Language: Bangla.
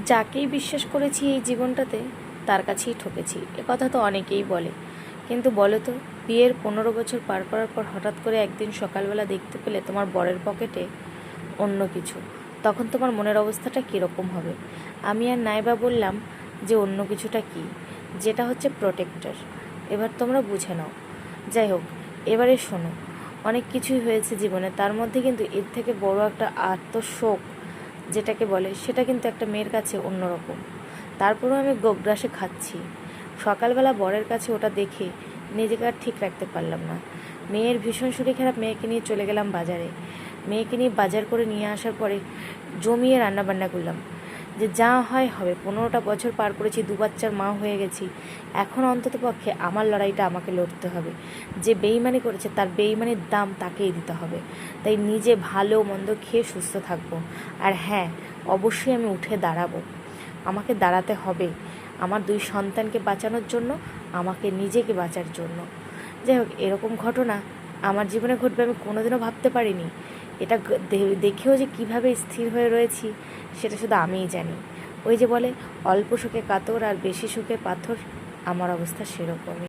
যাকেই বিশ্বাস করেছি এই জীবনটাতে তার কাছেই ঠকেছি, কথা তো অনেকেই বলে। কিন্তু বলো তো, বিয়ের 15 বছর পার করার পর হঠাৎ করে একদিন সকালবেলা দেখতে পেলে তোমার বরের পকেটে অন্য কিছু, তখন তোমার মনের অবস্থাটা কীরকম হবে? আমি আর নাইবা বললাম যে অন্য কিছুটা কি, যেটা হচ্ছে প্রোটেক্টর। এবার তোমরা বুঝে নাও। যাই হোক, এবারে শোনো, অনেক কিছুই হয়েছে জীবনে, তার মধ্যে কিন্তু এর থেকে বড় একটা আত্মশোক যেটাকে বলে, সেটা কিন্তু একটা মেয়ের কাছে অন্যরকম। তারপরেও আমি গোগ্রাসে খাচ্ছি। সকালবেলা বরের কাছে ওটা দেখে নিজেকে আর ঠিক রাখতে পারলাম না। মেয়ের ভীষণ শরীর খারাপ, মেয়েকে নিয়ে চলে গেলাম বাজারে। মেয়েকে নিয়ে বাজার করে নিয়ে আসার পরে জমিয়ে রান্নাবান্না করলাম, যে যা হয় হবে। 15টা বছর পার করেছি, 2 বাচ্চার মা হয়ে গেছি। এখন অন্তত পক্ষে আমার লড়াইটা আমাকে লড়তে হবে। যে বেইমানি করেছে তার বেইমানির দাম তাকেই দিতে হবে। তাই নিজে ভালো মন্দ খেয়ে সুস্থ থাকবো। আর হ্যাঁ, অবশ্যই আমি উঠে দাঁড়াবো। আমাকে দাঁড়াতে হবে আমার 2 সন্তানকে বাঁচানোর জন্য, আমাকে নিজেকে বাঁচার জন্য। যাই হোক, এরকম ঘটনা আমার জীবনে ঘটবে আমি কোনোদিনও ভাবতে পারিনি। এটা দেখেও যে কিভাবে স্থির হয়ে রয়েছি সেটা শুধু আমিই জানি। ওই যে বলে, অল্প সুখে কাতর আর বেশি সুখে পাথর, আমার অবস্থা সেরকমই।